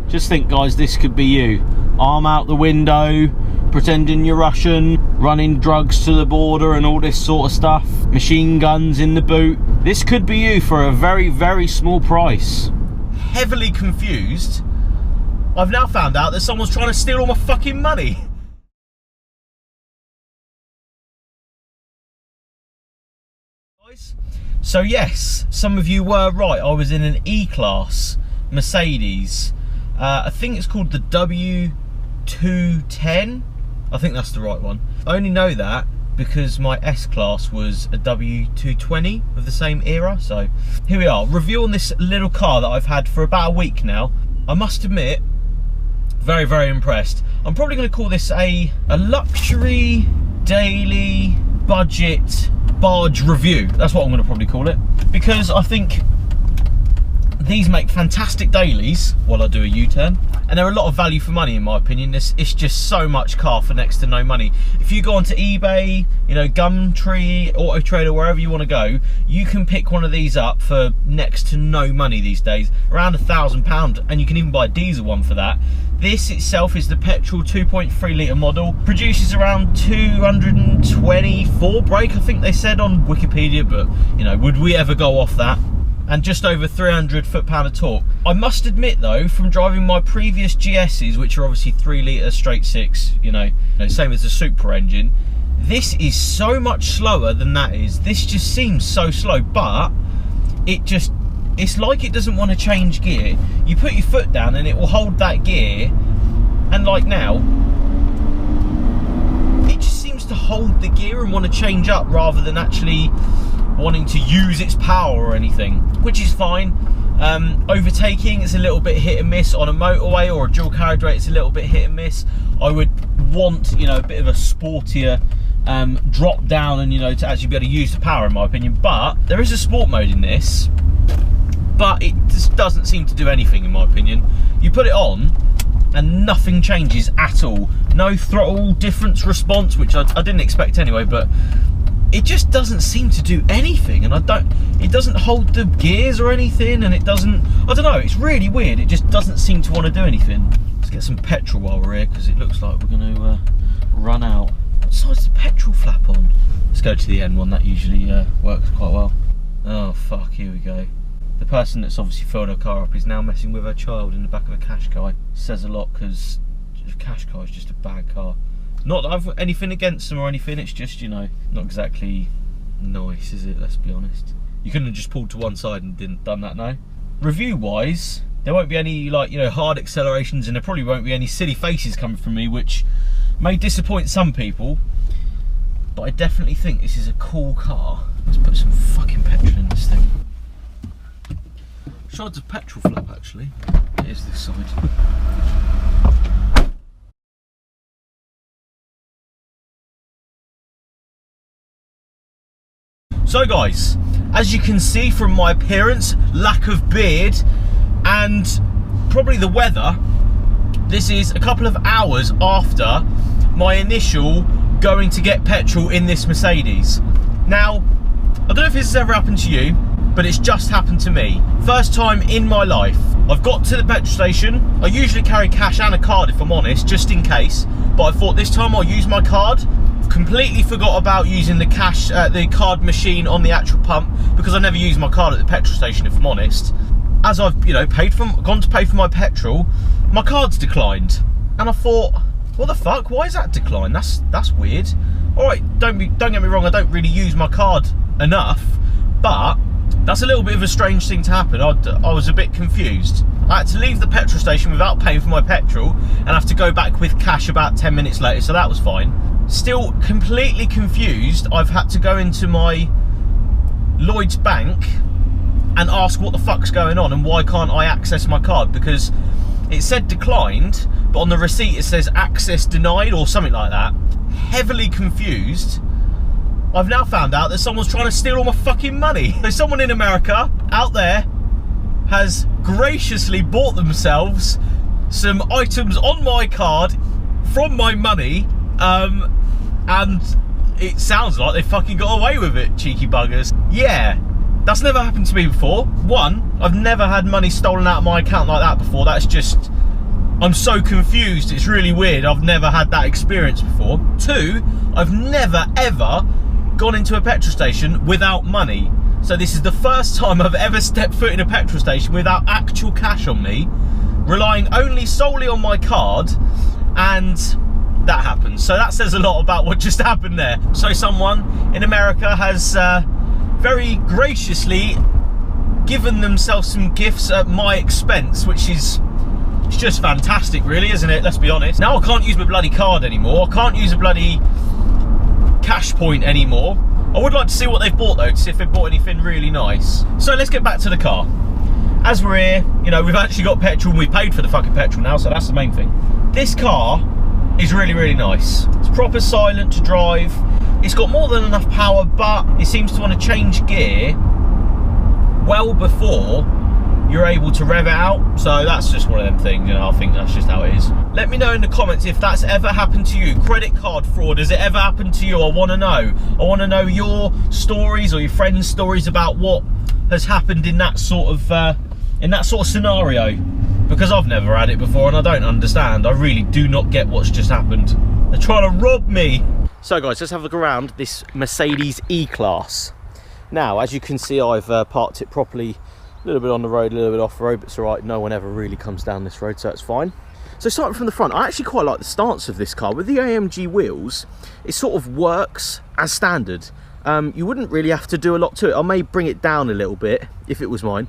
Just think, guys, this could be you. Arm out the window, pretending you're Russian, running drugs to the border and all this sort of stuff. Machine guns in the boot. This could be you for a very, very small price. Heavily confused. I've now found out that someone's trying to steal all my fucking money. So yes, some of you were right. I was in an E-Class Mercedes. I think it's called the W210. I think that's the right one. I only know that because my S-Class was a W220 of the same era. So here we are, reviewing this little car that I've had for about a week now. I must admit, very, very impressed. I'm probably going to call this a luxury daily budget barge review. That's what I'm going to probably call it, because I think these make fantastic dailies while I do a U-turn, and they're a lot of value for money in my opinion. It's just so much car for next to no money. If you go onto eBay, you know, Gumtree, Auto Trader, wherever you want to go, you can pick one of these up for next to no money these days, around £1,000, and you can even buy a diesel one for that. This itself is the petrol 2.3 litre model, produces around 224 brake, I think they said on Wikipedia, but you know, would we ever go off that? And just over 300 foot-pound of torque. I must admit though, from driving my previous GS's, which are obviously 3 litre straight six, you know, same as the Supra engine, this is so much slower than that is. This just seems so slow, but it's like it doesn't want to change gear. You put your foot down and it will hold that gear, and like now, it just seems to hold the gear and want to change up rather than actually wanting to use its power or anything, which is fine. Overtaking is a little bit hit and miss on a motorway or a dual carriageway. It's a little bit hit and miss. I would want, you know, a bit of a sportier drop down and, you know, to actually be able to use the power in my opinion. But there is a sport mode in this, but it just doesn't seem to do anything in my opinion. You put it on and nothing changes at all. No throttle difference response, which I didn't expect anyway, but it just doesn't seem to do anything, and it doesn't hold the gears or anything, and it doesn't, I don't know, it's really weird. It just doesn't seem to want to do anything. Let's get some petrol while we're here, because it looks like we're going to run out. What side's the petrol flap on? Let's go to the end one, that usually works quite well. Oh fuck, here we go. The person that's obviously filled her car up is now messing with her child in the back of a Qashqai. Says a lot, because Qashqai is just a bad car. Not that I've anything against them or anything, it's just, you know, not exactly nice, is it? Let's be honest. You couldn't have just pulled to one side and done that, no? Review-wise, there won't be any, like, you know, hard accelerations, and there probably won't be any silly faces coming from me, which may disappoint some people, but I definitely think this is a cool car. Let's put some fucking petrol in this thing. Side's a petrol flap, actually. It is this side. So guys, as you can see from my appearance, lack of beard, and probably the weather, this is a couple of hours after my initial going to get petrol in this Mercedes. Now, I don't know if this has ever happened to you, but it's just happened to me. First time in my life. I've got to the petrol station. I usually carry cash and a card if I'm honest, just in case, but I thought this time I'll use my card. Completely forgot about using the cash, the card machine on the actual pump, because I never use my card at the petrol station if I'm honest. As I've, you know, gone to pay for my petrol, my card's declined, and I thought, what the fuck? Why is that declined? That's weird. All right, don't get me wrong, I don't really use my card enough, but that's a little bit of a strange thing to happen. I was a bit confused. I had to leave the petrol station without paying for my petrol and have to go back with cash about 10 minutes later, so that was fine. Still completely confused. I've had to go into my Lloyd's bank and ask what the fuck's going on and why can't I access my card, because it said declined, but on the receipt it says access denied or something like that. Heavily confused. I've now found out that someone's trying to steal all my fucking money. So someone in America out there has graciously bought themselves some items on my card from my money, and it sounds like they fucking got away with it, cheeky buggers. Yeah, that's never happened to me before. One, I've never had money stolen out of my account like that before. That's just I'm so confused, it's really weird. I've never had that experience before. 2, I've never ever gone into a petrol station without money. So this is the first time I've ever stepped foot in a petrol station without actual cash on me, relying solely on my card, and that happens. So that says a lot about what just happened there. So someone in America has very graciously given themselves some gifts at my expense, which is, it's just fantastic really, isn't it? Let's be honest. Now I can't use my bloody card anymore. I can't use a bloody cash point anymore. I would like to see what they've bought though, to see if they've bought anything really nice. So let's get back to the car. As we're here, you know, we've actually got petrol and we paid for the fucking petrol now, so that's the main thing. This car is really, really nice. It's proper silent to drive. It's got more than enough power, but it seems to want to change gear well before you're able to rev it out. So that's just one of them things, you know, I think that's just how it is. Let me know in the comments if that's ever happened to you. Credit card fraud, has it ever happened to you? I want to know. I want to know your stories or your friends' stories about what has happened in that sort of scenario, because I've never had it before and I don't understand. I really do not get what's just happened. They're trying to rob me. So guys, let's have a look around this Mercedes E-Class. Now, as you can see, I've parked it properly, a little bit on the road, a little bit off the road, but it's all right. No one ever really comes down this road, so it's fine. So starting from the front, I actually quite like the stance of this car. With the AMG wheels, it sort of works as standard. You wouldn't really have to do a lot to it. I may bring it down a little bit if it was mine,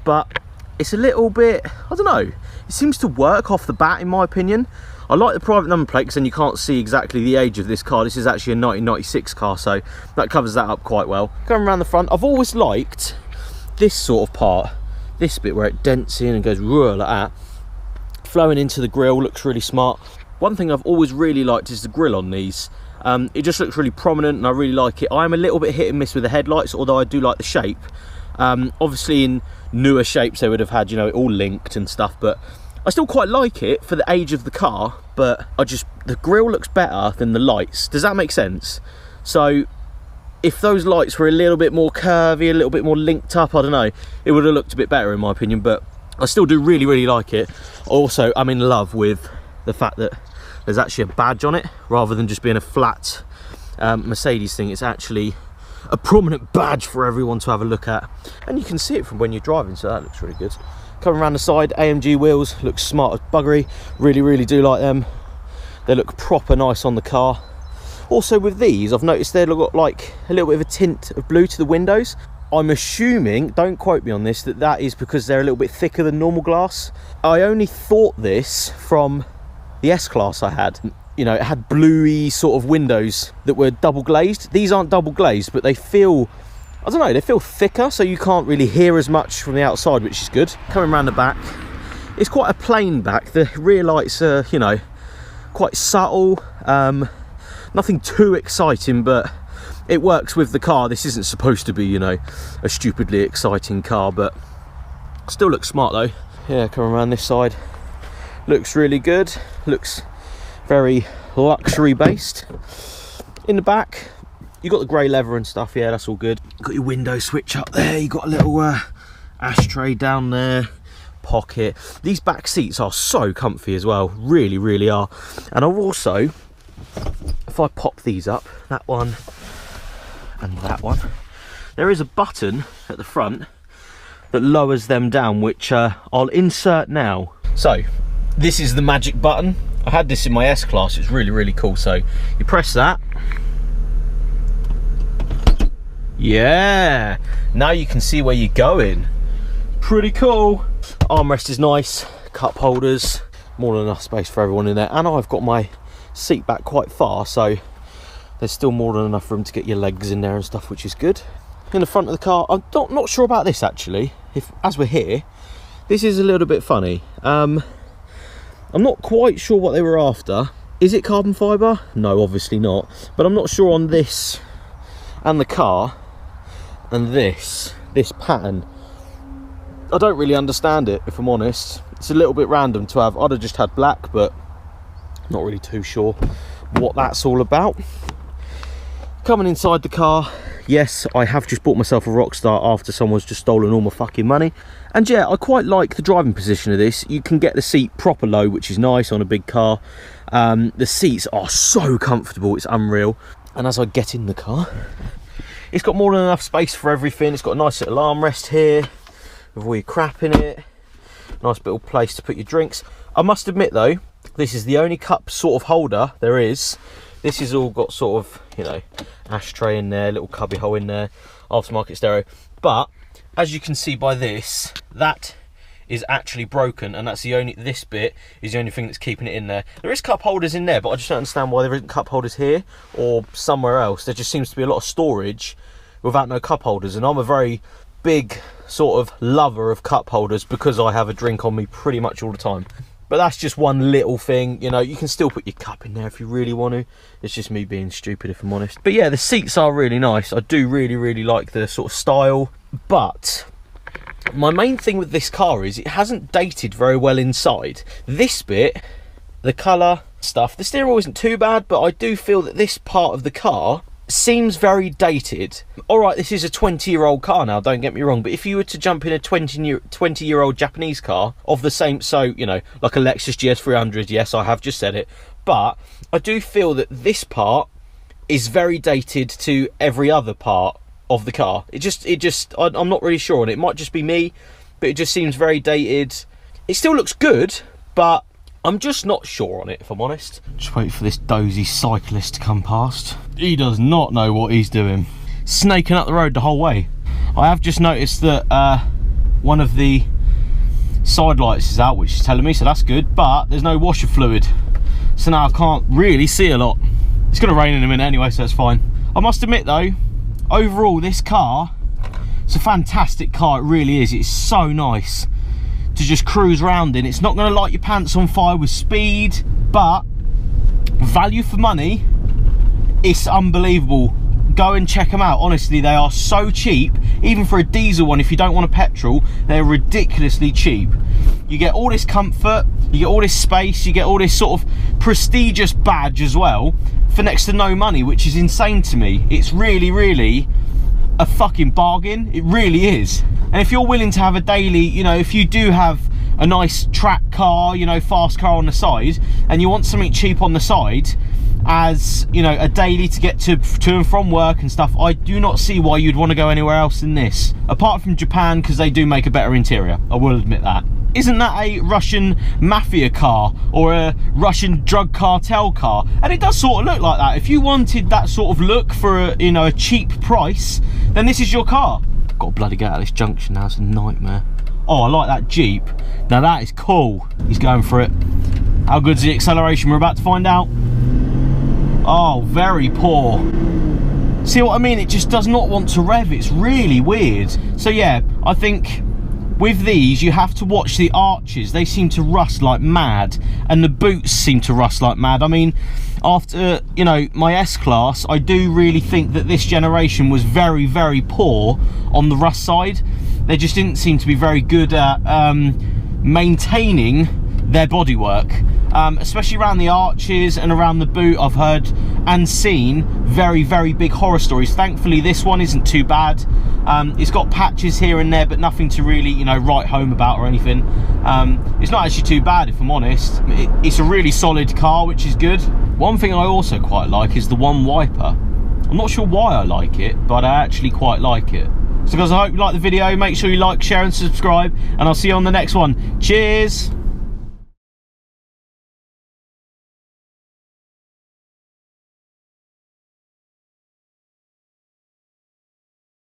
but it's a little bit, I don't know, it seems to work off the bat in my opinion. I like the private number plate because then you can't see exactly the age of this car. This is actually a 1996 car, so that covers that up quite well. Going around the front, I've always liked this sort of part, this bit where it dents in and goes like that. Flowing into the grille looks really smart. One thing I've always really liked is the grille on these. It just looks really prominent and I really like it. I'm a little bit hit and miss with the headlights, although I do like the shape. Obviously in newer shapes they would have had, you know, it all linked and stuff, but I still quite like it for the age of the car. But the grille looks better than the lights. Does that make sense? So if those lights were a little bit more curvy, a little bit more linked up, I don't know, it would have looked a bit better in my opinion, but I still do really, really like it. Also, I'm in love with the fact that there's actually a badge on it, rather than just being a flat Mercedes thing. It's actually a prominent badge for everyone to have a look at. And you can see it from when you're driving, so that looks really good. Coming around the side, AMG wheels, look smart as buggery. Really, really do like them. They look proper nice on the car. Also with these, I've noticed they've got like a little bit of a tint of blue to the windows. I'm assuming, don't quote me on this, that is because they're a little bit thicker than normal glass. I only thought this from the S-Class I had. You know, it had bluey sort of windows that were double glazed. These aren't double glazed, but they feel, I don't know, they feel thicker, so you can't really hear as much from the outside, which is good. Coming around the back, it's quite a plain back. The rear lights are, you know, quite subtle. Nothing too exciting, but it works with the car. This isn't supposed to be, you know, a stupidly exciting car, but still looks smart though. Yeah, coming around this side, looks really good. Looks very luxury based. In the back, you got the grey leather and stuff. Yeah, that's all good. Got your window switch up there. You got a little ashtray down there. Pocket. These back seats are so comfy as well. Really, really are. And I've also, if I pop these up, that one and that one, there is a button at the front that lowers them down, which I'll insert now. So this is the magic button. I had this in my S-Class. It's really, really cool. So you press that. Yeah, now you can see where you're going. Pretty cool. Armrest is nice. Cup holders, more than enough space for everyone in there. And I've got my seat back quite far, so there's still more than enough room to get your legs in there and stuff, which is good. In the front of the car, I'm not sure about this actually. As we're here, this is a little bit funny. I'm not quite sure what they were after. Is it carbon fibre? No, obviously not. But I'm not sure on this and the car and this pattern. I don't really understand it, if I'm honest. It's a little bit random to have. I'd have just had black, but not really too sure what that's all about. Coming inside the car, yes, I have just bought myself a Rockstar after someone's just stolen all my fucking money. And yeah, I quite like the driving position of this. You can get the seat proper low, which is nice on a big car. The seats are so comfortable, it's unreal. And as I get in the car, it's got more than enough space for everything. It's got a nice little armrest here with all your crap in it. Nice little place to put your drinks. I must admit though, this is the only cup sort of holder there is. This is all got sort of, you know, ashtray in there, little cubby hole in there, aftermarket stereo. But as you can see by this, that is actually broken, and that's the only, this bit is the only thing that's keeping it in there. There is cup holders in there, but I just don't understand why there isn't cup holders here or somewhere else. There just seems to be a lot of storage without no cup holders, and I'm a very big sort of lover of cup holders because I have a drink on me pretty much all the time. But that's just one little thing, you know, you can still put your cup in there if you really want to. It's just me being stupid, if I'm honest. But yeah, the seats are really nice. I do really like the sort of style. But my main thing with this car is it hasn't dated very well inside. This bit, the colour stuff, the steering wheel isn't too bad, but I do feel that this part of the car seems very dated. Alright, this is a 20-year-old car now, don't get me wrong, but if you were to jump in a 20-year-old Japanese car of the same, so, you know, like a Lexus GS300, yes, I have just said it, but I do feel that this part is very dated to every other part of the car. I'm not really sure, and it might just be me, but it just seems very dated. It still looks good, but I'm just not sure on it, if I'm honest. Just wait for this dozy cyclist to come past. He does not know what he's doing. Snaking up the road the whole way. I have just noticed that one of the side lights is out, which is telling me, so that's good, but there's no washer fluid. So now I can't really see a lot. It's gonna rain in a minute anyway, so that's fine. I must admit though, overall this car, it's a fantastic car, it really is. It's so nice to just cruise around in. It's not going to light your pants on fire with speed, but value for money, it's unbelievable. Go and check them out. Honestly, they are so cheap. Even for a diesel one, if you don't want a petrol, they're ridiculously cheap. You get all this comfort, you get all this space, you get all this sort of prestigious badge as well for next to no money, which is insane to me. It's really a fucking bargain. It really is. And if you're willing to have a daily, you know, if you do have a nice track car, you know, fast car on the side, and you want something cheap on the side as, you know, a daily to get to and from work and stuff, I do not see why you'd want to go anywhere else than this, apart from Japan, because they do make a better interior, I will admit that. Isn't that a Russian mafia car or a Russian drug cartel car? And it does sort of look like that. If you wanted that sort of look for a, you know, a cheap price, then this is your car. Got to bloody get out of this junction now, it's a nightmare. Oh, I like that Jeep. Now that is cool. He's going for it. How good's the acceleration? We're about to find out. Oh, very poor. See what I mean? It just does not want to rev. It's really weird. So yeah, I think with these, you have to watch the arches. They seem to rust like mad, and the boots seem to rust like mad. I mean, after, you know, my S-Class, I do really think that this generation was very poor on the rust side. They just didn't seem to be very good at maintaining their bodywork, especially around the arches and around the boot. I've heard and seen very big horror stories. Thankfully this one isn't too bad. It's got patches here and there, but nothing to really, you know, write home about or anything. It's not actually too bad, if I'm honest. It's a really solid car, which is good. One thing I also quite like is the one wiper. I'm not sure why I like it, but I actually quite like it. So guys, I hope you like the video. Make sure you like, share and subscribe, and I'll see you on the next one. Cheers.